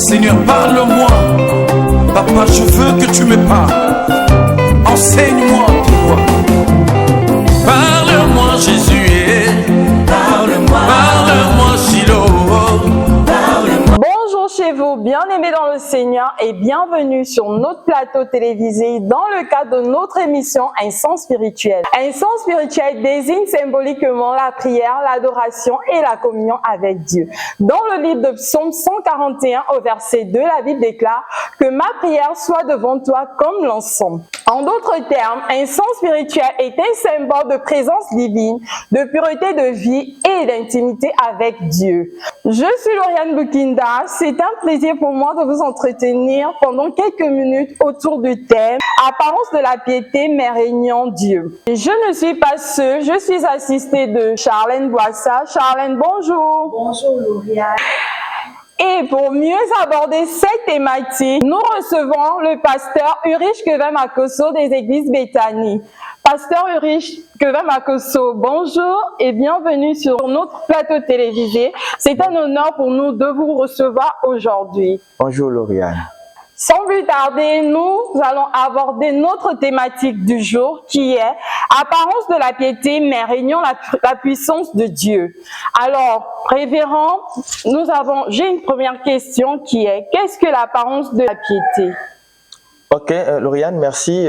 Seigneur, parle-moi. Papa, je veux que tu me parles. Enseigne-moi tes voix. Parle-moi, Jésus. Parle-moi, Shiloh. Bonjour chez vous, bien-aimés dans le Seigneur et bienvenue sur notre plateau télévisé dans le cadre de notre émission Un sens spirituel. Un sens spirituel désigne symboliquement la prière, l'adoration et la communion avec Dieu. Dans le livre de Psaume 141 au verset 2, la Bible déclare que ma prière soit devant toi comme l'encens. En d'autres termes, un sens spirituel est un symbole de présence divine, de pureté de vie et d'intimité avec Dieu. Je suis Lauriane Bukinda. C'est un plaisir pour moi de vous entretenir pendant quelques minutes autour du thème « Apparence de la piété, mais régnant Dieu ». Je ne suis pas seule, je suis assistée de Charlène Boissa. Charlène, bonjour. Bonjour Lauriane. Et pour mieux aborder cette thématique, nous recevons le pasteur Ulrich Kevin-Makosso des églises Bethany. Pasteur Ulrich Kevin-Makosso, bonjour et bienvenue sur notre plateau télévisé. C'est un honneur pour nous de vous recevoir aujourd'hui. Bonjour Lauriane. Sans plus tarder, nous allons aborder notre thématique du jour qui est « Apparence de la piété, mais régnant la puissance de Dieu ». Alors, révérend, j'ai une première question qui est « Qu'est-ce que l'apparence de la piété ?» Ok, Lauriane, merci.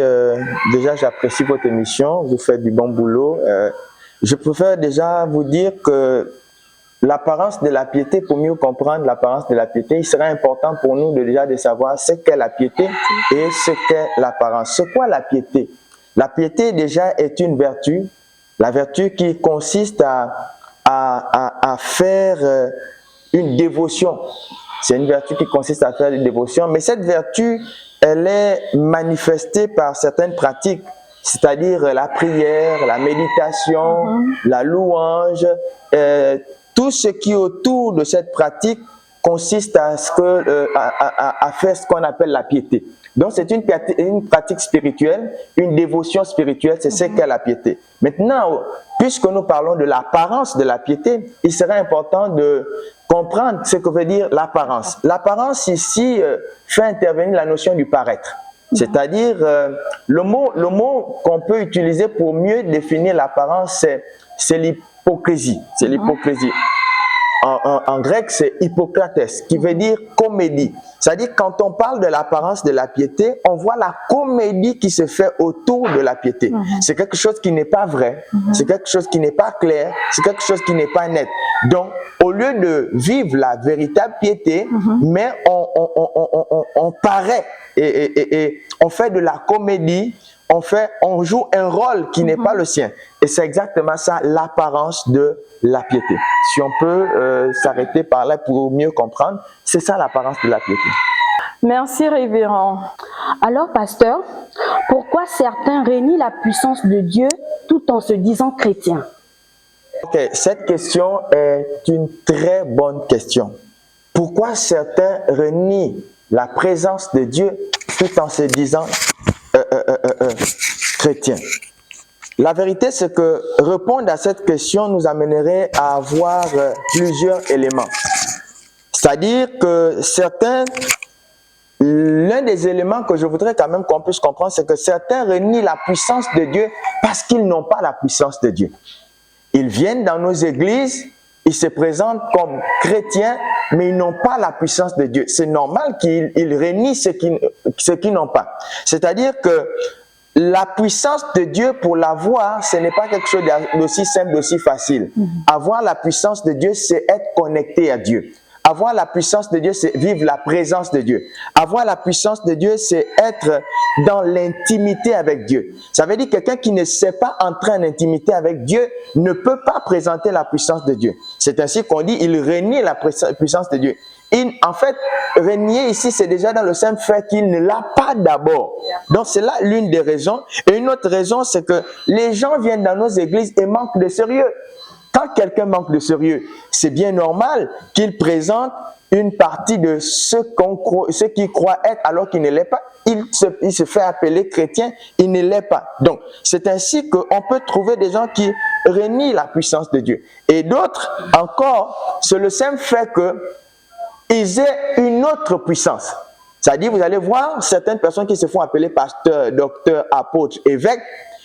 Déjà, j'apprécie votre émission. Vous faites du bon boulot. Je préfère déjà vous dire que l'apparence de la piété, pour mieux comprendre l'apparence de la piété, il serait important pour nous de savoir ce qu'est la piété et ce qu'est l'apparence. C'est quoi la piété? La piété déjà est une vertu, la vertu qui consiste à faire une dévotion. C'est une vertu qui consiste à faire une dévotion, mais cette vertu, elle est manifestée par certaines pratiques, c'est-à-dire la prière, la méditation, la louange, tout ce qui autour de cette pratique consiste à faire ce qu'on appelle la piété. Donc c'est une pratique spirituelle, une dévotion spirituelle, c'est ce qu'est la piété. Maintenant, puisque nous parlons de l'apparence de la piété, il serait important de comprendre ce que veut dire l'apparence. L'apparence ici fait intervenir la notion du paraître. C'est-à-dire, le mot qu'on peut utiliser pour mieux définir l'apparence, c'est l'hypocrisie. C'est l'hypocrisie. En grec, c'est hypocrates, qui veut dire comédie. C'est-à-dire, quand on parle de l'apparence de la piété, on voit la comédie qui se fait autour de la piété. C'est quelque chose qui n'est pas vrai, c'est quelque chose qui n'est pas clair, c'est quelque chose qui n'est pas net. Donc, au lieu de vivre la véritable piété, mais on paraît et on fait de la comédie, on joue un rôle qui n'est pas le sien. Et c'est exactement ça, l'apparence de la piété. Si on peut s'arrêter par là pour mieux comprendre, c'est ça l'apparence de la piété. Merci, révérend. Alors, pasteur, pourquoi certains renient la puissance de Dieu tout en se disant chrétiens? Ok, cette question est une très bonne question. Pourquoi certains renient la présence de Dieu tout en se disant chrétiens? La vérité, c'est que répondre à cette question nous amènerait à avoir plusieurs éléments. C'est-à-dire que l'un des éléments que je voudrais quand même qu'on puisse comprendre, c'est que certains renient la puissance de Dieu parce qu'ils n'ont pas la puissance de Dieu. Ils viennent dans nos églises, ils se présentent comme chrétiens, mais ils n'ont pas la puissance de Dieu. C'est normal qu'ils renient ce qu'ils n'ont pas. C'est-à-dire que la puissance de Dieu, pour l'avoir, ce n'est pas quelque chose d'aussi simple, d'aussi facile. Avoir la puissance de Dieu, c'est être connecté à Dieu. Avoir la puissance de Dieu, c'est vivre la présence de Dieu. Avoir la puissance de Dieu, c'est être dans l'intimité avec Dieu. Ça veut dire que quelqu'un qui ne sait pas entrer en intimité avec Dieu ne peut pas présenter la puissance de Dieu. C'est ainsi qu'on dit, il renie la puissance de Dieu. En fait, renier ici, c'est déjà dans le simple fait qu'il ne l'a pas d'abord. Donc, c'est là l'une des raisons. Et une autre raison, c'est que les gens viennent dans nos églises et manquent de sérieux. Quand quelqu'un manque de sérieux, c'est bien normal qu'il présente une partie de ce qu'il croit être alors qu'il ne l'est pas. Il se fait appeler chrétien, il ne l'est pas. Donc, c'est ainsi qu'on peut trouver des gens qui renient la puissance de Dieu. Et d'autres encore, c'est le simple fait que ils aient une autre puissance. C'est-à-dire, vous allez voir certaines personnes qui se font appeler pasteurs, docteurs, apôtres, évêques,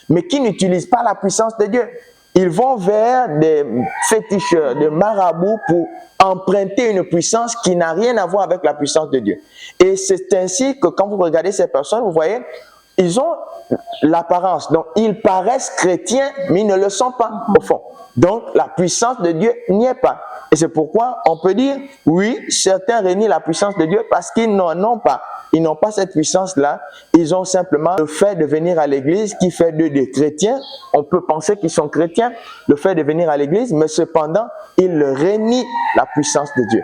mais qui n'utilisent pas la puissance de Dieu. Ils vont vers des féticheurs, des marabouts pour emprunter une puissance qui n'a rien à voir avec la puissance de Dieu. Et c'est ainsi que quand vous regardez ces personnes, vous voyez, ils ont l'apparence. Donc, ils paraissent chrétiens, mais ils ne le sont pas au fond. Donc, la puissance de Dieu n'y est pas. Et c'est pourquoi on peut dire, oui, certains renient la puissance de Dieu parce qu'ils n'en ont pas. Ils n'ont pas cette puissance-là. Ils ont simplement le fait de venir à l'église qui fait d'eux des chrétiens. On peut penser qu'ils sont chrétiens, le fait de venir à l'église, mais cependant, ils renient la puissance de Dieu.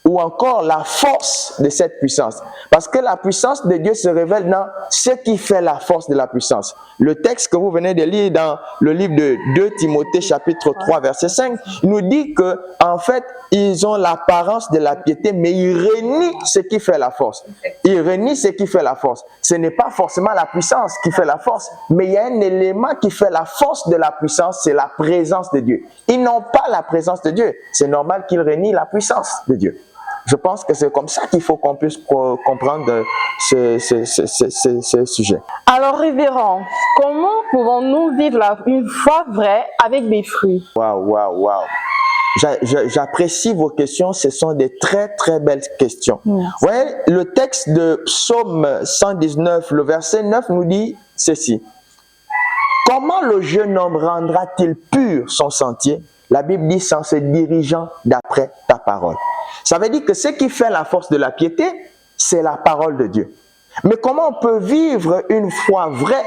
Ou encore la force de cette puissance. Parce que la puissance de Dieu se révèle dans ce qui fait la force de la puissance. Le texte que vous venez de lire dans le livre de 2 Timothée chapitre 3 verset 5, il nous dit que en fait, ils ont l'apparence de la piété, mais ils renient ce qui fait la force. Ils renient ce qui fait la force. Ce n'est pas forcément la puissance qui fait la force, mais il y a un élément qui fait la force de la puissance, c'est la présence de Dieu. Ils n'ont pas la présence de Dieu. C'est normal qu'ils renient la puissance de Dieu. Je pense que c'est comme ça qu'il faut qu'on puisse comprendre ce sujet. Alors, révérend, comment pouvons-nous vivre une foi vraie avec des fruits? Waouh. J'apprécie vos questions, ce sont des très très belles questions. Ouais, le texte de Psaume 119, le verset 9 nous dit ceci. Comment le jeune homme rendra-t-il pur son sentier? La Bible dit en se dirigeant d'après ta parole. Ça veut dire que ce qui fait la force de la piété, c'est la parole de Dieu. Mais comment on peut vivre une foi vraie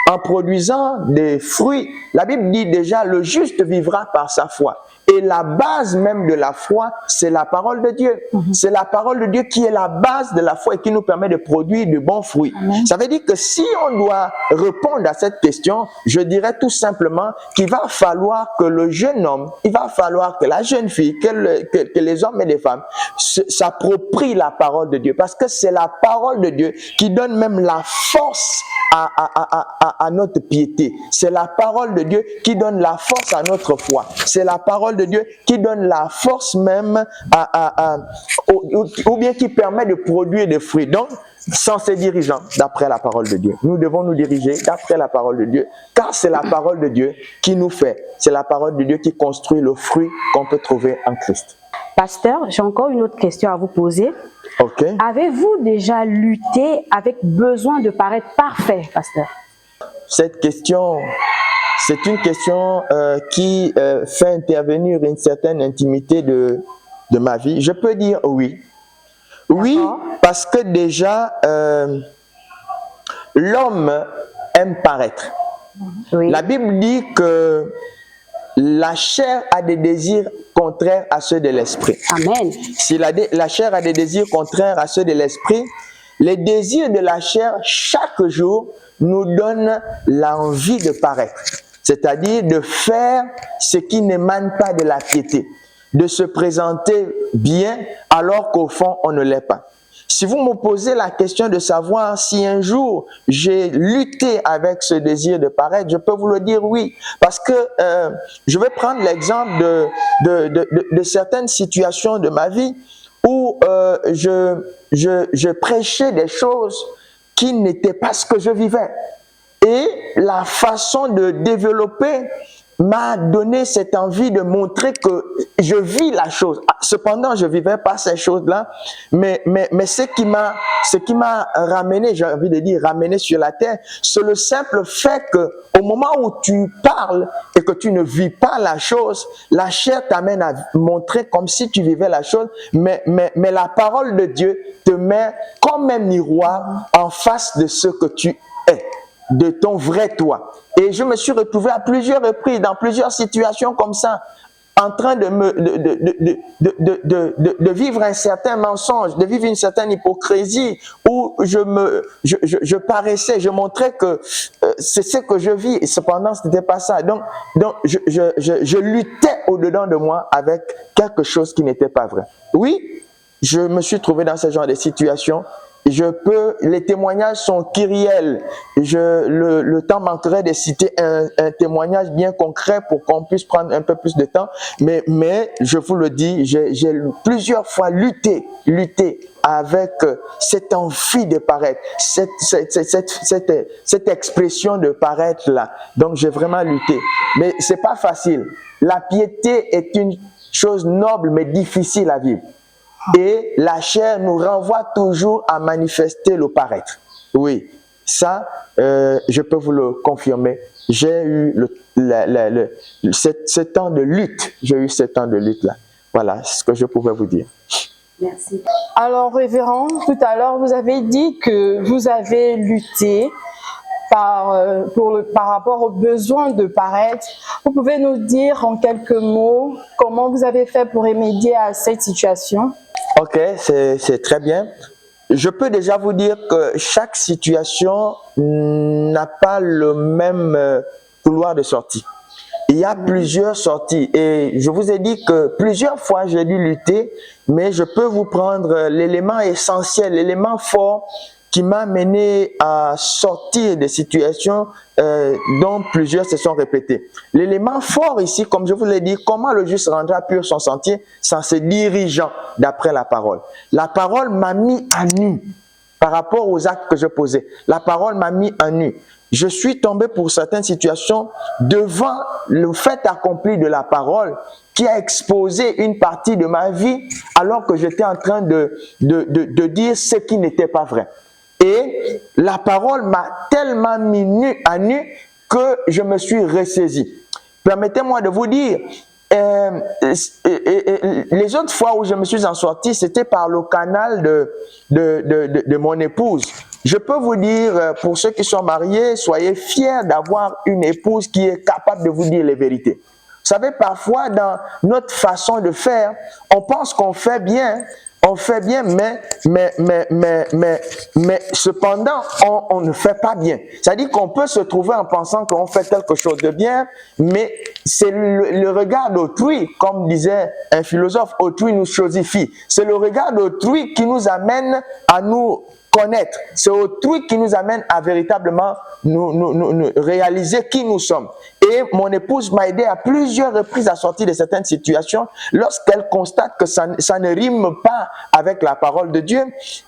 en produisant des fruits? La Bible dit déjà, le juste vivra par sa foi. Et la base même de la foi, c'est la parole de Dieu. C'est la parole de Dieu qui est la base de la foi et qui nous permet de produire de bons fruits. Ça veut dire que si on doit répondre à cette question, je dirais tout simplement qu'il va falloir que le jeune homme, il va falloir que la jeune fille, que les hommes et les femmes s'approprient la parole de Dieu. Parce que c'est la parole de Dieu qui donne même la force à notre piété. C'est la parole de Dieu qui donne la force à notre foi. C'est la parole de Dieu qui donne la force même ou bien qui permet de produire des fruits. Donc, sans se dirigeant d'après la parole de Dieu. Nous devons nous diriger d'après la parole de Dieu, car c'est la parole de Dieu qui nous fait. C'est la parole de Dieu qui construit le fruit qu'on peut trouver en Christ. Pasteur, j'ai encore une autre question à vous poser. Ok. Avez-vous déjà lutté avec besoin de paraître parfait, pasteur? Cette question, c'est une question qui fait intervenir une certaine intimité de ma vie. Je peux dire oui. Oui, parce que déjà, l'homme aime paraître. Oui. La Bible dit que la chair a des désirs contraires à ceux de l'esprit. Amen. Si la chair a des désirs contraires à ceux de l'esprit, les désirs de la chair, chaque jour, nous donnent l'envie de paraître. C'est-à-dire de faire ce qui n'émane pas de la piété. De se présenter bien alors qu'au fond, on ne l'est pas. Si vous me posez la question de savoir si un jour j'ai lutté avec ce désir de paraître, je peux vous le dire oui. Parce que je vais prendre l'exemple de certaines situations de ma vie où je prêchais des choses qui n'étaient pas ce que je vivais. Et la façon de développer m'a donné cette envie de montrer que je vis la chose. Cependant, je ne vivais pas ces choses-là, mais ce qui m'a ramené, j'ai envie de dire ramené sur la terre, c'est le simple fait que au moment où tu parles et que tu ne vis pas la chose, la chair t'amène à montrer comme si tu vivais la chose, mais la parole de Dieu te met comme un miroir en face de ce que tu es, de ton vrai toi. Et je me suis retrouvé à plusieurs reprises, dans plusieurs situations comme ça, en train de vivre un certain mensonge, de vivre une certaine hypocrisie, où je paraissais, je montrais que c'est ce que je vis, et cependant ce n'était pas ça. Donc je luttais au-dedans de moi avec quelque chose qui n'était pas vrai. Oui, je me suis trouvé dans ce genre de situation, les témoignages sont kyriels. Le temps manquerait de citer un témoignage bien concret pour qu'on puisse prendre un peu plus de temps. Mais je vous le dis, j'ai plusieurs fois lutté avec cette envie de paraître, cette expression de paraître là. Donc j'ai vraiment lutté. Mais c'est pas facile. La piété est une chose noble mais difficile à vivre. Et la chair nous renvoie toujours à manifester le paraître. Oui, ça, je peux vous le confirmer. J'ai eu ce temps de lutte. J'ai eu ce temps de lutte-là. Voilà ce que je pouvais vous dire. Merci. Alors, révérend, tout à l'heure, vous avez dit que vous avez lutté par rapport au besoin de paraître. Vous pouvez nous dire en quelques mots comment vous avez fait pour remédier à cette situation? Ok, c'est très bien. Je peux déjà vous dire que chaque situation n'a pas le même couloir de sortie. Il y a plusieurs sorties et je vous ai dit que plusieurs fois j'ai dû lutter, mais je peux vous prendre l'élément essentiel, l'élément fort qui m'a mené à sortir des situations dont plusieurs se sont répétées. L'élément fort ici, comme je vous l'ai dit, comment le juste rendra pur son sentier? C'est en se dirigeant d'après la parole. La parole m'a mis à nu par rapport aux actes que je posais. La parole m'a mis à nu. Je suis tombé pour certaines situations devant le fait accompli de la parole qui a exposé une partie de ma vie alors que j'étais en train de dire ce qui n'était pas vrai. Et la parole m'a tellement mis à nu que je me suis ressaisi. Permettez-moi de vous dire, les autres fois où je me suis en sorti, c'était par le canal de mon épouse. Je peux vous dire, pour ceux qui sont mariés, soyez fiers d'avoir une épouse qui est capable de vous dire les vérités. Vous savez, parfois, dans notre façon de faire, on pense qu'on fait bien, mais cependant, on ne fait pas bien. C'est-à-dire qu'on peut se trouver en pensant qu'on fait quelque chose de bien, mais c'est le regard d'autrui, comme disait un philosophe, autrui nous chosifie. C'est le regard d'autrui qui nous amène à nous connaître. C'est autrui qui nous amène à véritablement nous réaliser qui nous sommes. Et mon épouse m'a aidé à plusieurs reprises à sortir de certaines situations. Lorsqu'elle constate que ça ne rime pas avec la parole de Dieu,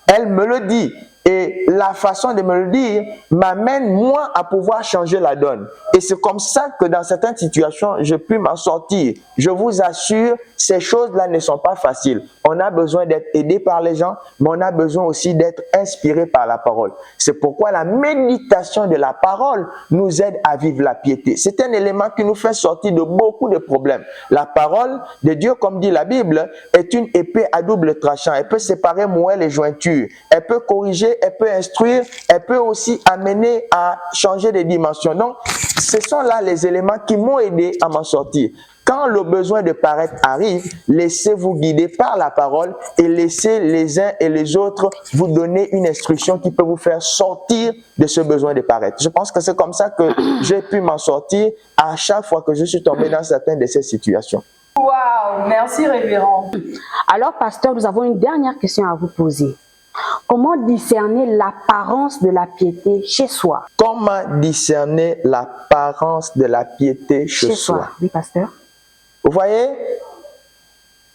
elle me le dit. Et la façon de me le dire m'amène, moi, à pouvoir changer la donne. Et c'est comme ça que dans certaines situations, je puis m'en sortir. Je vous assure, ces choses-là ne sont pas faciles. On a besoin d'être aidé par les gens, mais on a besoin aussi d'être inspiré par la parole. C'est pourquoi la méditation de la parole nous aide à vivre la piété. C'est un élément qui nous fait sortir de beaucoup de problèmes. La parole de Dieu, comme dit la Bible, est une épée à double tranchant. Elle peut séparer moelle et jointure. Elle peut corriger, elle peut instruire, elle peut aussi amener à changer de dimension. Donc, ce sont là les éléments qui m'ont aidé à m'en sortir. Quand le besoin de paraître arrive, laissez-vous guider par la parole et laissez les uns et les autres vous donner une instruction qui peut vous faire sortir de ce besoin de paraître. Je pense que c'est comme ça que j'ai pu m'en sortir à chaque fois que je suis tombé dans certaines de ces situations. Waouh, merci révérend. Alors, pasteur, nous avons une dernière question à vous poser. Comment discerner l'apparence de la piété chez soi? Comment discerner l'apparence de la piété chez soi? Oui, pasteur. Vous voyez,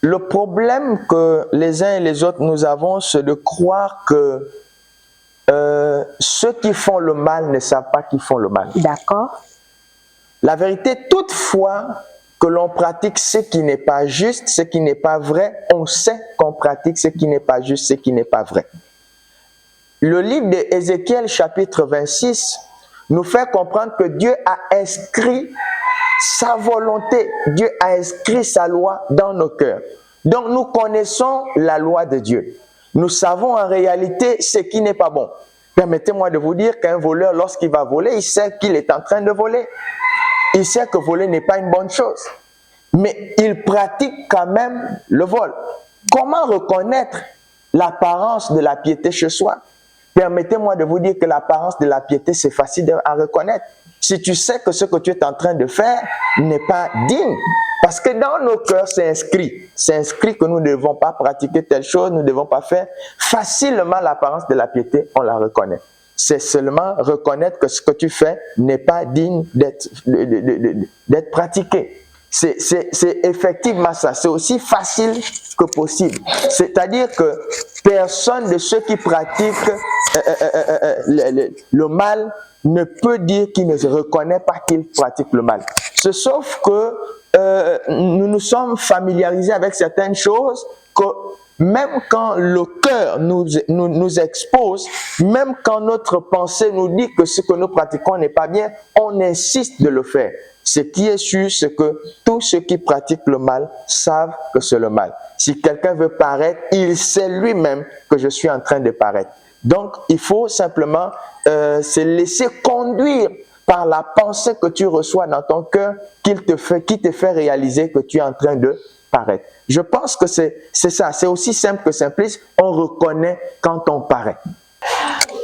le problème que les uns et les autres nous avons, c'est de croire que ceux qui font le mal ne savent pas qu'ils font le mal. D'accord. La vérité, toutefois que l'on pratique ce qui n'est pas juste, ce qui n'est pas vrai, on sait qu'on pratique ce qui n'est pas juste, ce qui n'est pas vrai. Le livre d'Ézéchiel, chapitre 26, nous fait comprendre que Dieu a inscrit sa volonté, Dieu a inscrit sa loi dans nos cœurs. Donc nous connaissons la loi de Dieu. Nous savons en réalité ce qui n'est pas bon. Permettez-moi de vous dire qu'un voleur, lorsqu'il va voler, il sait qu'il est en train de voler. Il sait que voler n'est pas une bonne chose. Mais il pratique quand même le vol. Comment reconnaître l'apparence de la piété chez soi? Permettez-moi de vous dire que l'apparence de la piété, c'est facile à reconnaître. si tu sais que ce que tu es en train de faire n'est pas digne. Parce que dans nos cœurs, c'est inscrit que nous ne devons pas pratiquer telle chose, nous ne devons pas faire. Facilement, l'apparence de la piété, on la reconnaît. C'est seulement reconnaître que ce que tu fais n'est pas digne d'être pratiqué. C'est effectivement ça. C'est aussi facile que possible. C'est-à-dire que personne de ceux qui pratiquent le mal ne peut dire qu'il ne reconnaît pas qu'il pratique le mal. Sauf que nous nous sommes familiarisés avec certaines choses que même quand le cœur nous expose, même quand notre pensée nous dit que ce que nous pratiquons n'est pas bien, on insiste de le faire. Ce qui est sûr, c'est que tous ceux qui pratiquent le mal savent que c'est le mal. Si quelqu'un veut paraître, il sait lui-même que je suis en train de paraître. Donc, il faut simplement se laisser conduire par la pensée que tu reçois dans ton cœur qui te fait réaliser que tu es en train de paraître. Je pense que c'est ça, c'est aussi simple que simpliste, on reconnaît quand on paraît.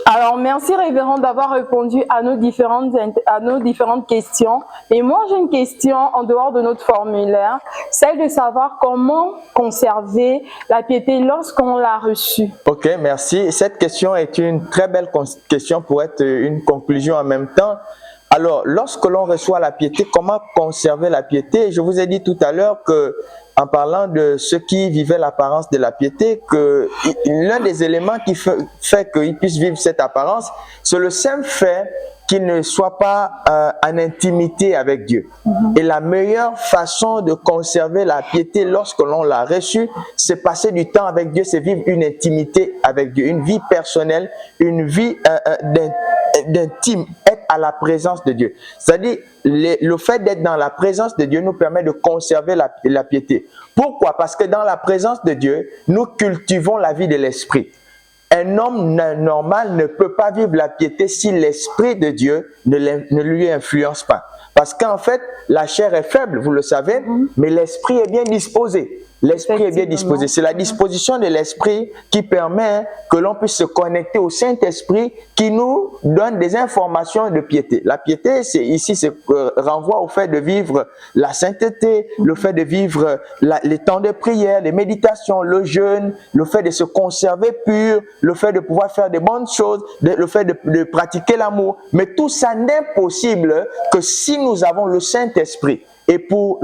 Alors, merci révérend d'avoir répondu à nos différentes questions. Et moi, j'ai une question en dehors de notre formulaire, celle de savoir comment conserver la piété lorsqu'on l'a reçue. Ok, merci. Cette question est une très belle question pour être une conclusion en même temps. Alors, lorsque l'on reçoit la piété, comment conserver la piété? Je vous ai dit tout à l'heure que, en parlant de ceux qui vivaient l'apparence de la piété, que l'un des éléments qui fait qu'ils puissent vivre cette apparence, c'est le simple fait qu'ils ne soient pas en intimité avec Dieu. Et la meilleure façon de conserver la piété lorsque l'on l'a reçue, c'est passer du temps avec Dieu, c'est vivre une intimité avec Dieu, une vie personnelle, une vie d'intime, être à la présence de Dieu. C'est-à-dire, le fait d'être dans la présence de Dieu nous permet de conserver la piété. Pourquoi? Parce que dans la présence de Dieu, nous cultivons la vie de l'esprit. Un homme normal ne peut pas vivre la piété si l'esprit de Dieu ne lui influence pas. Parce qu'en fait, la chair est faible, vous le savez, mais l'esprit est bien disposé. L'esprit est bien disposé. C'est la disposition de l'esprit qui permet que l'on puisse se connecter au Saint-Esprit qui nous donne des informations de piété. La piété, ici, renvoie au fait de vivre la sainteté, le fait de vivre les temps de prière, les méditations, le jeûne, le fait de se conserver pur, le fait de pouvoir faire des bonnes choses, le fait de pratiquer l'amour. Mais tout ça n'est possible que si nous avons le Saint-Esprit. Et pour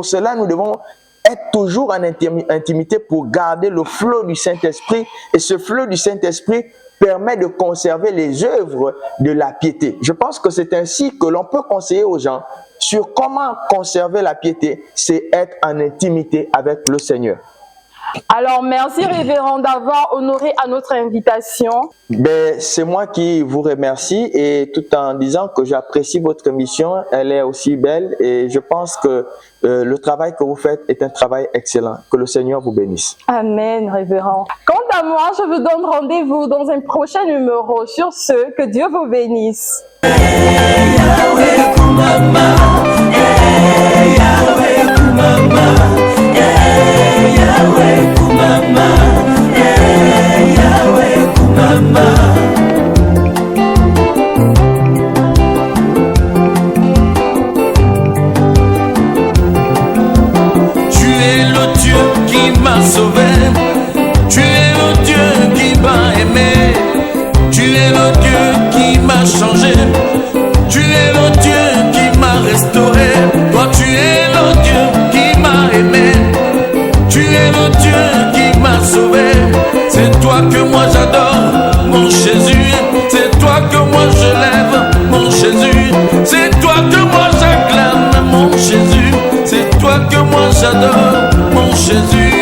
cela, nous devons être toujours en intimité pour garder le flot du Saint-Esprit. Et ce flot du Saint-Esprit permet de conserver les œuvres de la piété. Je pense que c'est ainsi que l'on peut conseiller aux gens sur comment conserver la piété. C'est être en intimité avec le Seigneur. Alors, merci révérend d'avoir honoré à notre invitation. C'est moi qui vous remercie et tout en disant que j'apprécie votre mission, elle est aussi belle et je pense que le travail que vous faites est un travail excellent. Que le Seigneur vous bénisse. Amen, révérend. Quant à moi, je vous donne rendez-vous dans un prochain numéro. Sur ce, que Dieu vous bénisse. Yahweh Kumama, Yahweh Kumama, Yahweh Kumama, Yahweh Kumama. Tu es le Dieu qui m'a sauvé, tu es le Dieu qui m'a aimé, tu es le Dieu qui m'a changé, tu es le Dieu qui m'a restauré, toi tu es le Dieu qui m'a aimé. Tu es le Dieu qui m'a sauvé. C'est toi que moi j'adore, mon Jésus. C'est toi que moi je lève, mon Jésus. C'est toi que moi j'acclame, mon Jésus. C'est toi que moi j'adore, mon Jésus.